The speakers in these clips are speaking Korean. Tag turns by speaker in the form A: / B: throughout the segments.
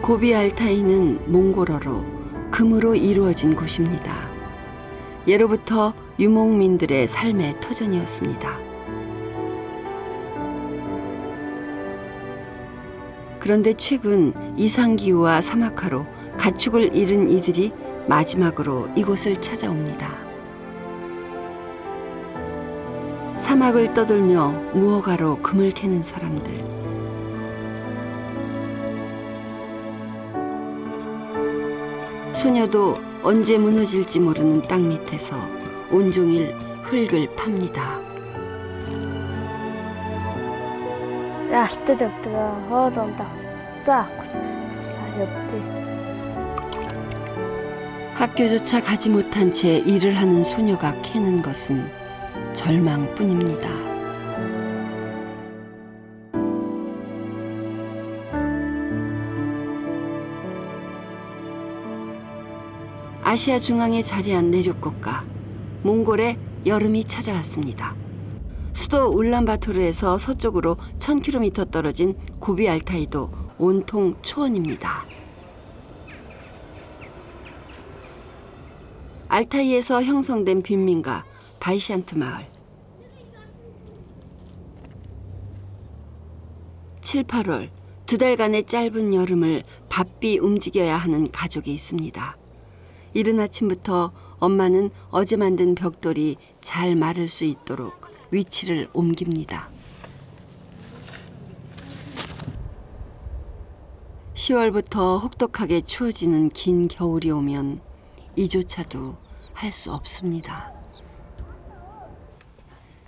A: 고비 알타이는 몽골어로 금으로 이루어진 곳입니다. 예로부터 유목민들의 삶의 터전이었습니다. 그런데 최근 이상기후와 사막화로 가축을 잃은 이들이 마지막으로 이곳을 찾아옵니다. 사막을 떠돌며 무허가로 금을 캐는 사람들. 소녀도 언제 무너질지 모르는 땅 밑에서 온종일 흙을 팝니다. 학교조차 가지 못한 채 일을 하는 소녀가 캐는 것은 절망뿐입니다. 아시아 중앙에 자리한 내륙국가 몽골의 여름이 찾아왔습니다. 수도 울란바토르에서 서쪽으로 1000km 떨어진 고비 알타이도 온통 초원입니다. 알타이에서 형성된 빈민가 바이샨트 마을. 7, 8월 두 달간의 짧은 여름을 바삐 움직여야 하는 가족이 있습니다. 이른 아침부터 엄마는 어제 만든 벽돌이 잘 마를 수 있도록 위치를 옮깁니다. 10월부터 혹독하게 추워지는 긴 겨울이 오면 이조차도 할 수 없습니다.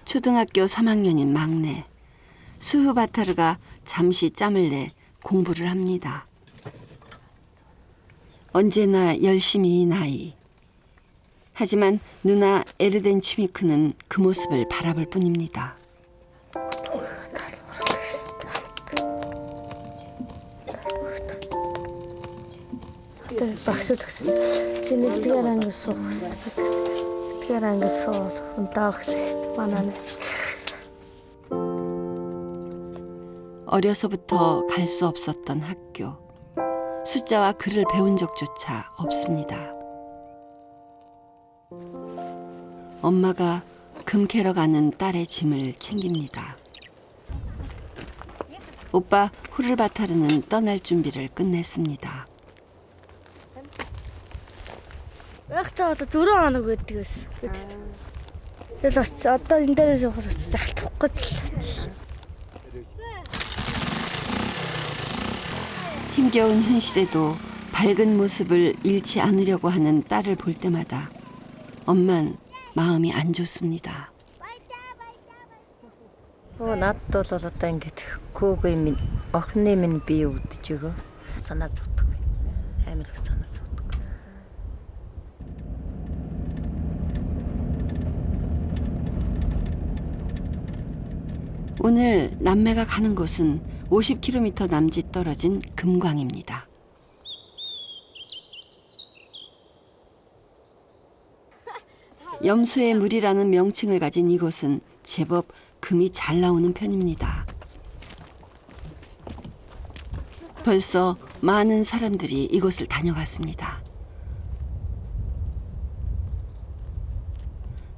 A: 초등학교 3학년인 막내 수흐바타르가 잠시 짬을 내 공부를 합니다. 언제나 열심히 나이. 하지만 누나 에르덴 취미크는 그 모습을 바라볼 뿐입니다. 어려서부터 갈 수 없었던 학교. 숫자와 글을 배운 적조차 없습니다. 엄마가 금 캐러 가는 딸의 짐을 챙깁니다. 오빠 후르바타르는 떠날 준비를 끝냈습니다. 힘겨운 현실에도 밝은 모습을 잃지 않으려고 하는 딸을 볼 때마다 엄만 마음이 안 좋습니다. 오늘 남매가 가는 곳은 50km 남짓 떨어진 금광입니다. 염소의 물이라는 명칭을 가진 이곳은 제법 금이 잘 나오는 편입니다. 벌써 많은 사람들이 이곳을 다녀갔습니다.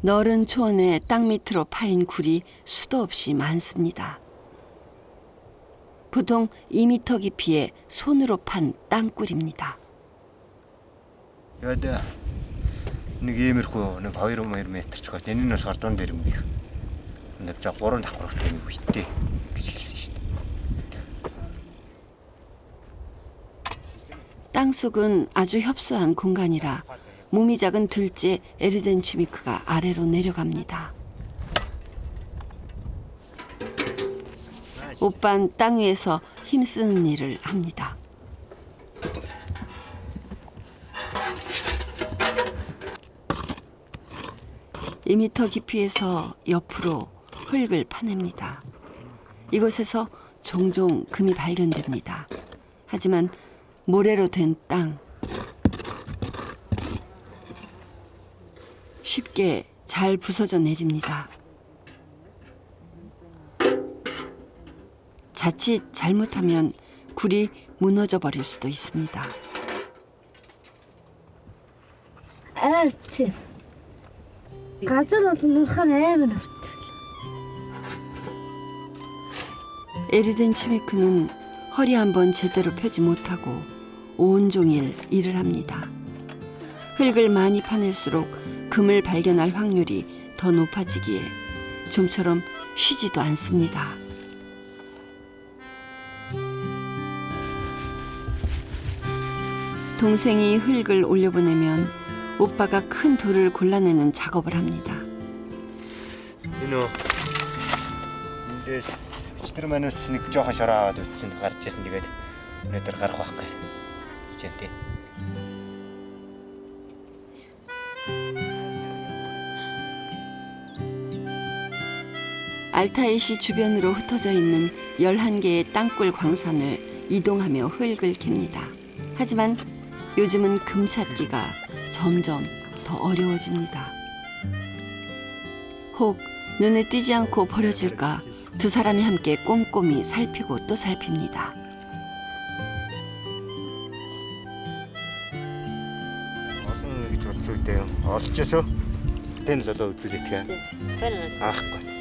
A: 너른 초원에 땅 밑으로 파인 굴이 수도 없이 많습니다. 보통 2m 깊이의 손으로 판 땅굴입니다.
B: нэг иймэрхүү нэг 2 метр ч гоо энэ нь бас гордон дээр юм гэх. Нэг за 3 давхрах юм биш үү гэж хэлсэн шүү дээ.
A: 땅속은 아주 협소한 공간이라 몸이 작은 둘째 에르덴 취미크가 아래로 내려갑니다. 오빤 땅 위에서 힘쓰는 일을 합니다. (2m) 깊이에서 옆으로 흙을 파냅니다. 이곳에서 종종 금이 발견됩니다. 하지만 모래로 된 땅, 쉽게 잘 부서져 내립니다. 자칫 잘못하면 굴이 무너져 버릴 수도 있습니다.
C: 알지. 가져라도 눈한 애면
A: 에리덴 치미크는 허리 한번 제대로 펴지 못하고 온종일 일을 합니다. 흙을 많이 파낼수록 금을 발견할 확률이 더 높아지기에 좀처럼 쉬지도 않습니다. 동생이 흙을 올려보내면 오빠가 큰 돌을 골라내는 작업을 합니다.
B: Энэ эндээс өчтөр манаас нэг жоохон шороод үтсэн гарч ирсэн. Тэгээд өнөөдөр гарах байх гэж үзэж байна тий.
A: 알타이시 주변으로 흩어져 있는 11개의 땅굴 광산을 이동하며 흙을 캡니다. 하지만 요즘은 금 찾기가 점점 더 어려워집니다. 혹 눈에 띄지 않고 버려질까 두 사람이 함께 꼼꼼히 살피고 또 살핍니다.
B: Олон гэж бодсон үедээ олжсоо тэн л болоо үзүүлэх тийм. Аахгүй.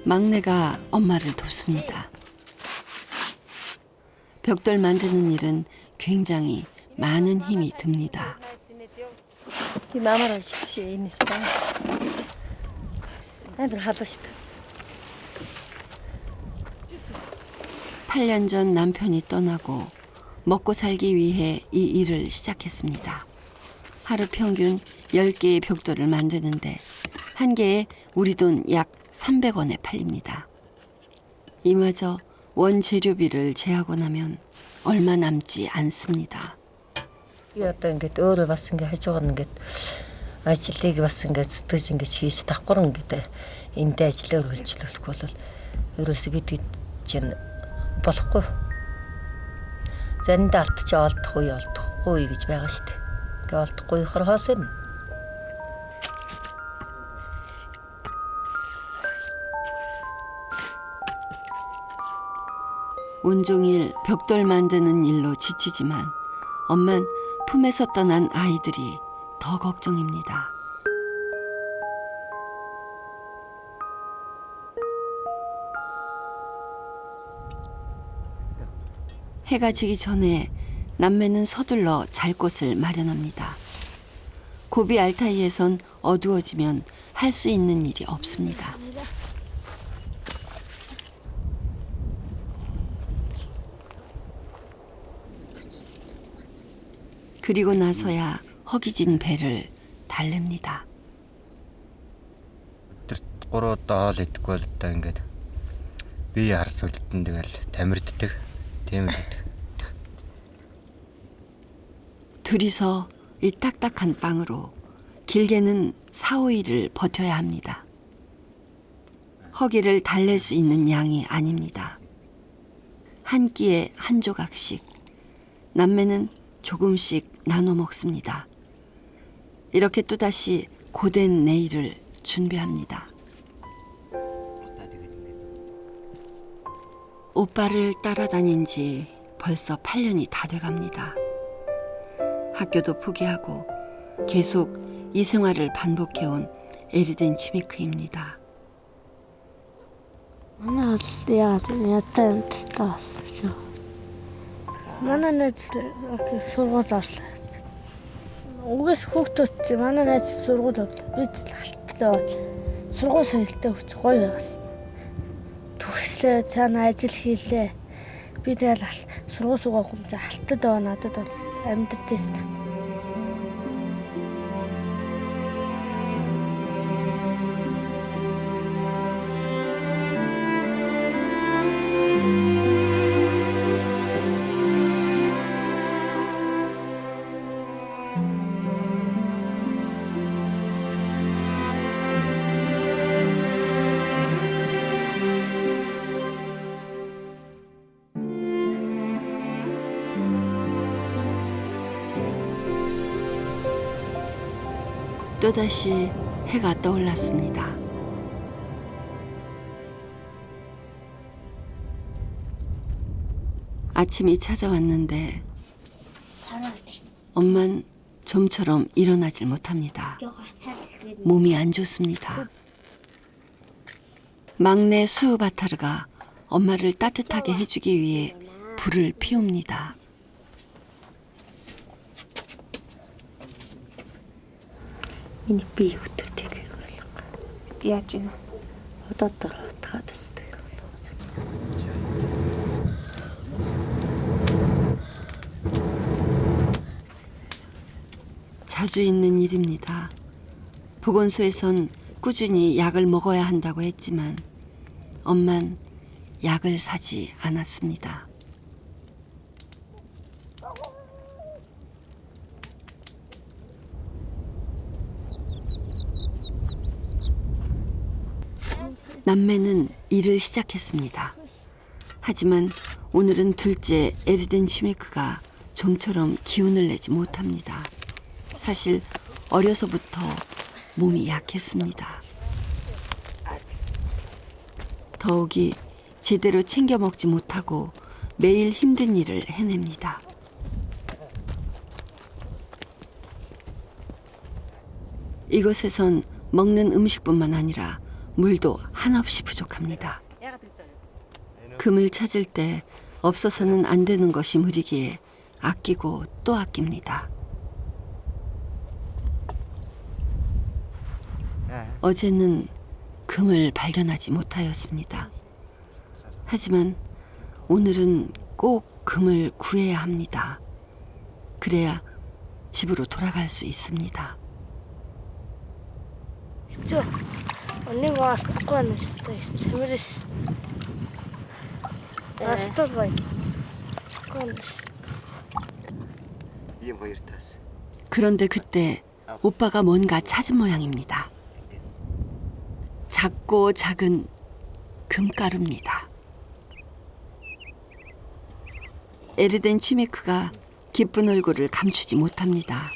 A: 막내가 엄마를 돕습니다. 벽돌 만드는 일은 굉장히 많은 힘이 듭니다.
C: 이 마마라 식시 있는데. 애들 하도 싶다.
A: 8년 전 남편이 떠나고 먹고 살기 위해 이 일을 시작했습니다. 하루 평균 10개의 벽돌을 만드는데 한 개에 우리 돈 약 300원에 팔립니다. 이마저 원재료비를 제하고 나면 얼마 남지 않습니다.
C: Би одоо ингээд өөрөө бас ингээд хажуугаар ингээд ажлыг бас ингээд зүтгэж ингээд хийж давхар ингээд эндээ ажлаа үргэлжлүүлэхгүй бол ерөөсөө бид чинь болохгүй. Заримдаа алдчих олдохгүй гэж байгаа шүү дээ. Ингээд олдохгүй хорхоос юм.
A: 온종일 벽돌 만드는 일로 지치지만 엄만 품에서 떠난 아이들이 더 걱정입니다. 해가 지기 전에 남매는 서둘러 잘 곳을 마련합니다. 고비 알타이에선 어두워지면 할 수 있는 일이 없습니다. 그리고 나서야 허기진 배를 달랩니다.
B: Тэр 3 удаа хоол идэхгүй бол та ингээд бие харс үлдэн тэгэл тамирддаг. Тийм л.
A: 둘이서 이 딱딱한 빵으로 길게는 4, 5일을 버텨야 합니다. 허기를 달랠 수 있는 양이 아닙니다. 한 끼에 한 조각씩 남매는 조금씩 나눠 먹습니다. 이렇게 또다시 고된 내일을 준비합니다. 오빠를 따라다닌 지 벌써 8년이 다 돼갑니다. 학교도 포기하고 계속 이 생활을 반복해온 에리덴 치미크입니다.
D: Манай бол яагаад ядаа амттай болсон. Манай найз сургууль орлоо. Угаас хүүхдүүд чи манай найз сургууль орлоо. Би ч алтлаа. Сургууль соёлтой хүч гоё байгаас. Төгслөө цаана ажил хийлээ. Би тэгэл сургууль суугаагүй юм чи алтад байгаа надад бол амьдрал тест.
A: 또다시 해가 떠올랐습니다. 아침이 찾아왔는데 엄만 좀처럼 일어나질 못합니다. 몸이 안 좋습니다. 막내 수바타르가 엄마를 따뜻하게 해주기 위해 불을 피웁니다.
C: миний бие хөтөтэйг хэрэглэх.
D: Яаж юм?
C: Одоо таадастай.
A: 자주 있는 일입니다. 보건소에선 꾸준히 약을 먹어야 한다고 했지만 엄만 약을 사지 않았습니다. 남매는 일을 시작했습니다. 하지만 오늘은 둘째 에르덴 슈메크가 좀처럼 기운을 내지 못합니다. 사실 어려서부터 몸이 약했습니다. 더욱이 제대로 챙겨 먹지 못하고 매일 힘든 일을 해냅니다. 이곳에선 먹는 음식뿐만 아니라 물도 한없이 부족합니다. 금을 찾을 때 없어서는 안 되는 것이 물이기에 아끼고 또 아낍니다. 어제는 금을 발견하지 못하였습니다. 하지만 오늘은 꼭 금을 구해야 합니다. 그래야 집으로 돌아갈 수 있습니다.
D: Хэцүү. Нэг маахгүй байна шүү дээ. Сэмэрс. Алтар бай. 건스.
B: ийм хоёр таас.
A: 그런데 그때 오빠가 뭔가 찾은 모양입니다. 작고 작은 금가루입니다. 에르덴 취메크가 기쁜 얼굴을 감추지 못합니다.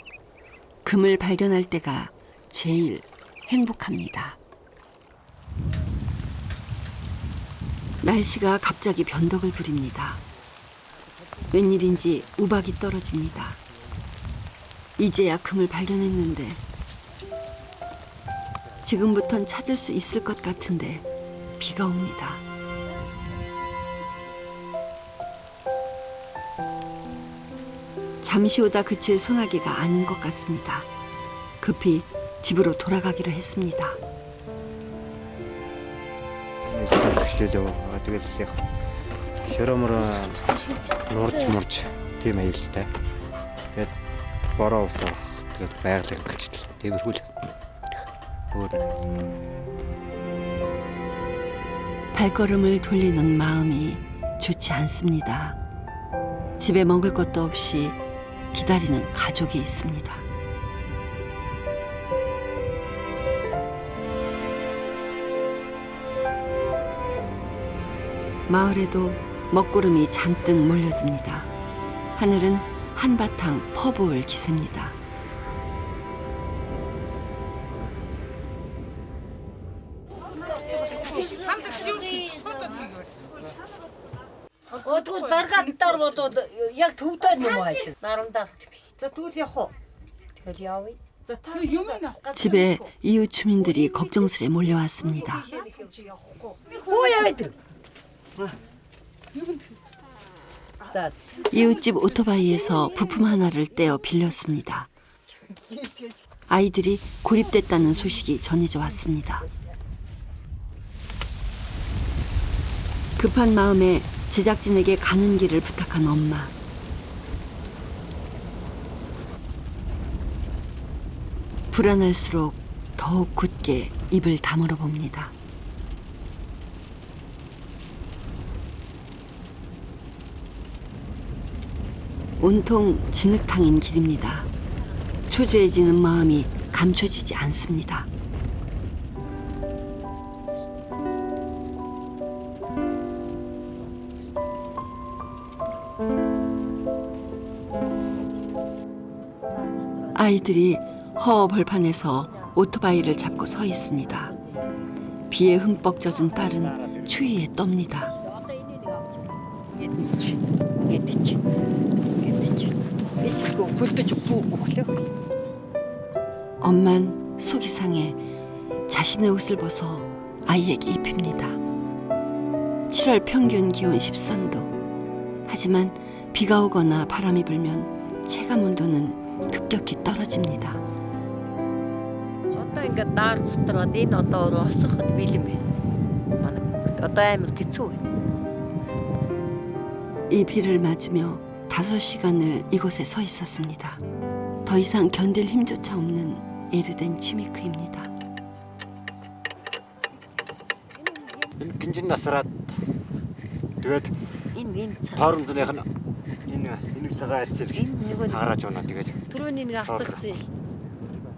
A: 금을 발견할 때가 제일 행복합니다. 날씨가 갑자기 변덕을 부립니다. 웬일인지 우박이 떨어집니다. 이제야 금을 발견했는데 지금부턴 찾을 수 있을 것 같은데 비가 옵니다. 잠시 오다 그칠 소나기가 아닌 것 같습니다. 급히 집으로 돌아가기로 했습니다.
B: Тэгшээлөө тэгэл яг шөрөмөр нурж тийм аюултай. Тэгээд бороо усаа тэгээд байгаль гэж тиймэрхүү л.
A: 발걸음을 돌리는 마음이 좋지 않습니다. 집에 먹을 것도 없이 기다리는 가족이 있습니다. 마을에도 먹구름이 잔뜩 몰려듭니다. 하늘은 한바탕 퍼부을 기세입니다.
C: Одгууд баргаадтаар болоод яг төвдөө юм аашиг. Нарамдаа биш.
E: За тэгвэл явах уу?
C: Тэгэл явъя.
E: За та юм авах.
A: 집에 이웃 주민들이 걱정스레 몰려왔습니다.
C: Хөө яваад ир. За
A: 이웃집 오토바이에서 부품 하나를 떼어 빌렸습니다. 아이들이 고립됐다는 소식이 전해져 왔습니다. 급한 마음에 제작진에게 가는 길을 부탁한 엄마. 불안할수록 더욱 굳게 입을 다물어 봅니다. 온통 진흙탕인 길입니다. 초조해지는 마음이 감춰지지 않습니다. 아이들이 허허벌판에서 오토바이를 잡고 서 있습니다. 비에 흠뻑 젖은 딸은 추위에 떱니다.
C: гэдэг чи эцэггүй бүлдэж өглөө.
A: 엄만 속이 상해 자신의 옷을 벗어 아이에게 입힙니다. 7월 평균 기온 13도. 하지만 비가 오거나 바람이 불면 체감 온도는 급격히 떨어집니다.
C: Одоо ингээд даар цутраад энэ одоо осоход бэлэн байна. Манай одоо амар хэцүү байна.
A: 이 비를 맞으며 5시간을 이곳에 서 있었습니다. 더 이상 견딜 힘조차 없는 에르덴 취미크입니다.
B: Энэ гинжин насраад тэгээд
C: Энэ цаа.
B: тоормзных нь энэ цагаан арцэл хараад байна. Тэгээд
C: Түрүүний нэг авцалсан.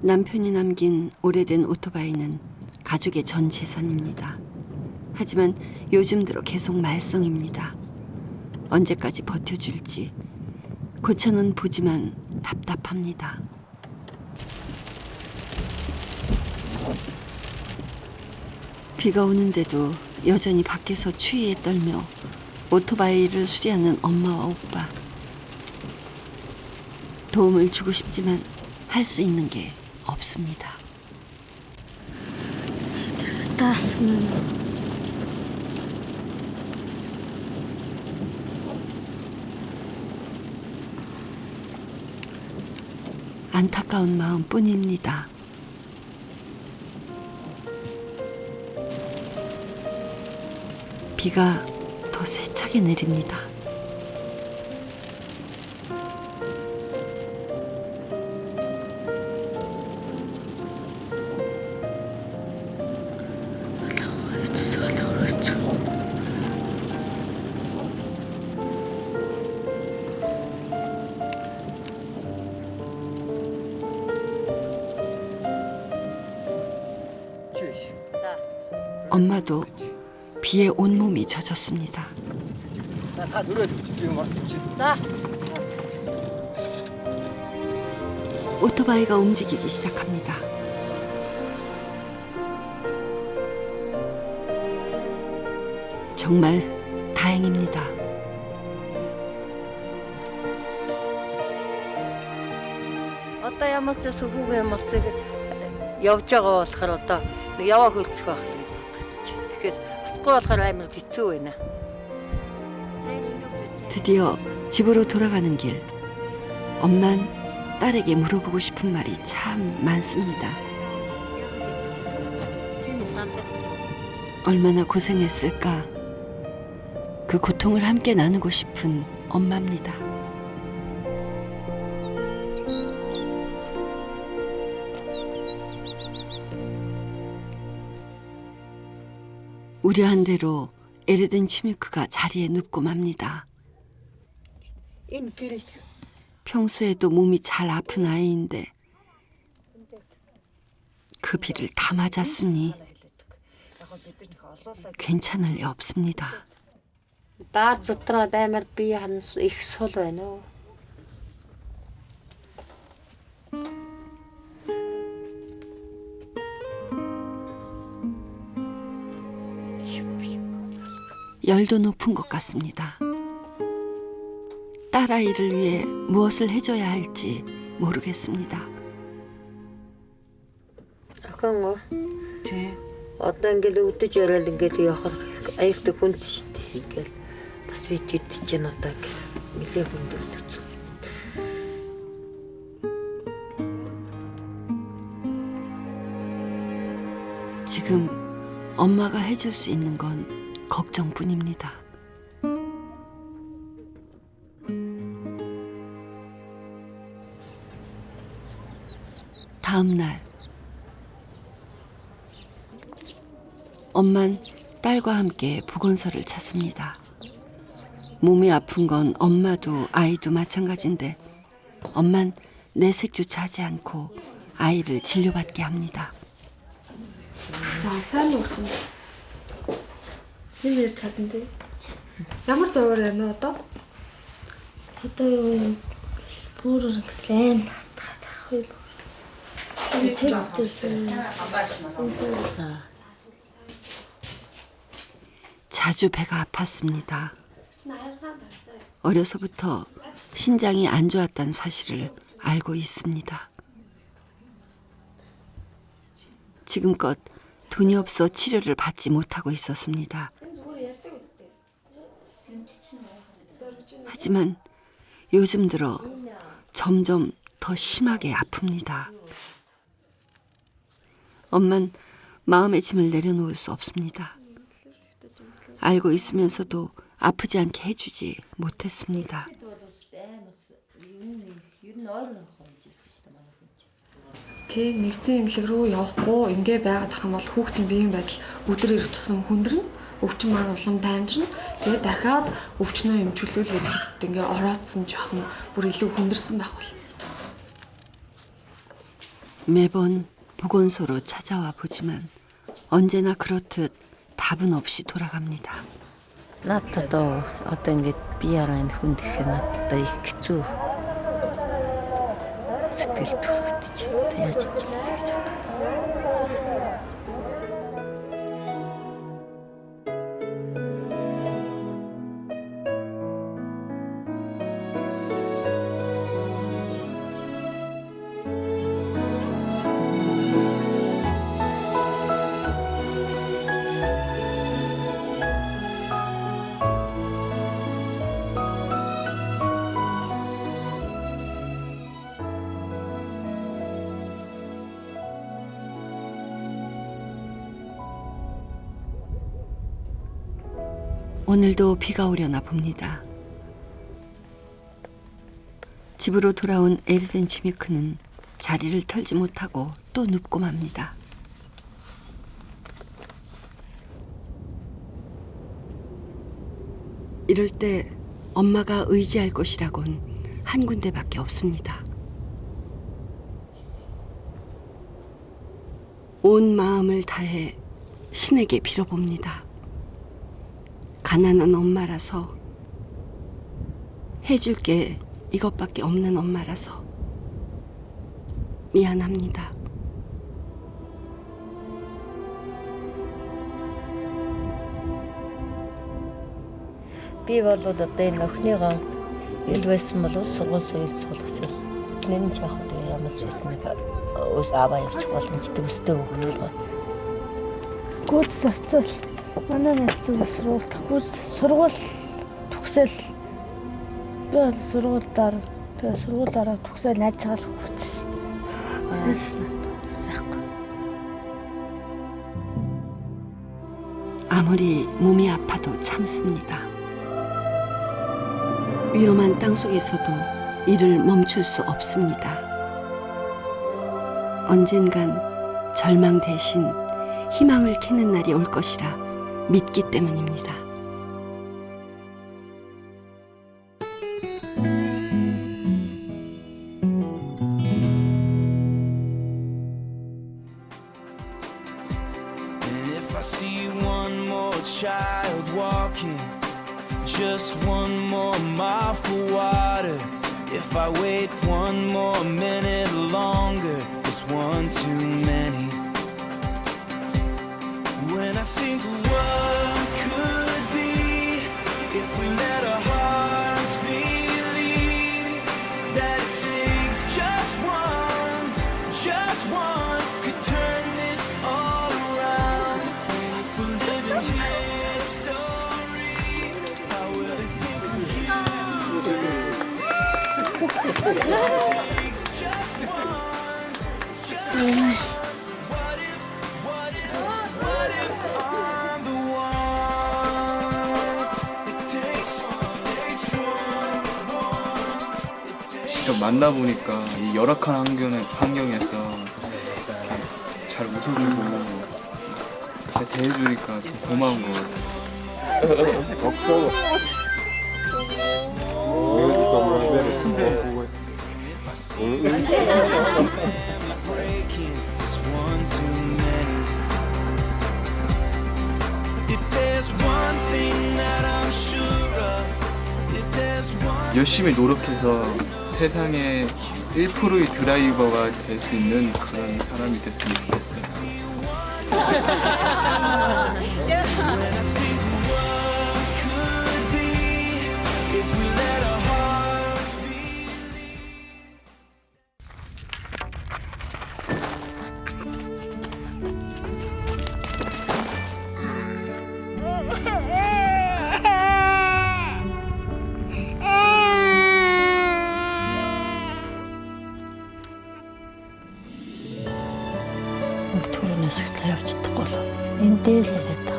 A: 남편이 남긴 오래된 오토바이는 가족의 전 재산입니다. 하지만 요즘 들어 계속 말썽입니다. 언제까지 버텨줄지 고쳐는 보지만 답답합니다. 비가 오는데도 여전히 밖에서 추위에 떨며 오토바이를 수리하는 엄마와 오빠. 도움을 주고 싶지만 할 수 있는 게 없습니다.
D: Таасмын.
A: 안타까운 마음뿐입니다. 비가 더 세차게 내립니다. 엄마도 비에 온몸이 젖었습니다.
B: 다 누려 지금
C: За.
A: 오토바이가 움직이기 시작합니다. 정말 다행입니다.
C: Одоо ямар ч сүхүүг юм болцоо гэд явж байгаа болохоор одоо нэг яваа хөлцөх байх л гэж боддог чи. Тэгэхээр асгүй болохоор амар хэцүү байна.
A: 드디어 집으로 돌아가는 길. 엄만 딸에게 물어보고 싶은 말이 참 많습니다. 얼마나 고생했을까. 그 고통을 함께 나누고 싶은 엄마입니다. 우려한 대로 에르덴 취미크가 자리에 눕고 맙니다.
C: Энэ гэрэл
A: 평소에도 몸이 잘 아픈 아이인데 그 비를 다 맞았으니 괜찮을 리 없습니다.
C: даар цутраад амар бие ханс их сул байна уу?
A: 열도 높은 것 같습니다. 딸아이를 위해 무엇을 해줘야 할지 모르겠습니다.
C: Ахын одоо ингээл өдөж яриад ингээл явахаар аягт хүнд штэ ингээл бас би тэт чинь одоо ингээл нэлээ хүндэлж.
A: 지금 엄마가 해줄 수 있는 건 걱정뿐입니다. 다음 날 엄만 딸과 함께 보건소를 찾습니다. 몸이 아픈 건 엄마도 아이도 마찬가지인데 엄만 내색조차 하지 않고 아이를 진료받게 합니다.
F: За сайн уу. Энэ ярьж чадна тий. Ямар зовоор байна одоо?
D: Одоо юу юм бүр гэслэн хатах хүй. Цэцтэй.
A: 자주 배가 아팠습니다. 어려서부터 신장이 안 좋았다는 사실을 알고 있습니다. 지금껏 돈이 없어 치료를 받지 못하고 있었습니다. 하지만 요즘 들어 점점 더 심하게 아픕니다. 엄만 마음의 짐을 내려놓을 수 없습니다. 알고 있으면서도 아프지 않게 해주지 못했습니다.
F: Тэг нэгэн эмнэлэг рүү явахгүй ингээ байгаад ах юм бол хүүхдийн биеийн байдал өдөр ирэх тусам хүндрэн, өвчин маань улам таймжирна. Тэгээд дахиад өвчнөө эмчилүүл гэдэгт ингээ ороодсон жоохон бүр илүү хүндэрсэн байх бол.
A: 매번 보건소로 찾아와 보지만 언제나 그렇듯 답은 없이 돌아갑니다.
C: Надад одоо ингээд биеийн хүнд гэхэд надад их хэцүү сэтгэл төрөгдөж яаж имжлээ гэж бодлоо.
A: 오늘도 비가 오려나 봅니다. 집으로 돌아온 에르덴 쥐미크는 자리를 털지 못하고 또 눕고 맙니다. 이럴 때 엄마가 의지할 곳이라곤 한 군데밖에 없습니다. 온 마음을 다해 신에게 빌어봅니다. 가난한 엄마라서, 해줄 게 이것밖에 없는 엄마라서 미안합니다.
C: Би бол одоо энэ охиныгоо ил байсан бол сургууль суулгаж нэн чахад ямар ч байсан нэг ус аваа явчих боломжтой өстэй хөвгөл байгаа.
D: Гүйц зохицол манай найзын сургууль төгс сургууль төгсөл би бол сургуульдаар тэгээ сургуулаараа төгсөөл найзгаал хүчсэн. Яаснаа байхгүй.
A: 아무리 몸이 아파도 참습니다. 위험한 땅속에서도 일을 멈출 수 없습니다. 언젠간 절망 대신 희망을 캐는 날이 올 것이라 믿기 때문입니다.
G: And if I see one more child walking, just one more mouthful of water, if I wait one more minute longer, it's one too many. When I think of what could be, if we let our hearts believe that it takes just one could turn this all around. And if we live in history, I will think of you. It takes just one. What if I'm the one? It takes one. It takes
H: 직접 만나보니까 이 열악한 환경에서 잘 웃어주고 잘 대해주니까 좀 고마운 것 같아요.
G: breaking, it's one too many. If there's one thing that I'm sure of, if there's one
H: 열심히 노력해서 세상의 1%의 드라이버가 될 수 있는 그런 사람이 됐으면 좋겠어요.
G: when I think of what could be, if we let
D: Төрөөс ихлэ явж чадахгүй болоо. Эндээ л яриад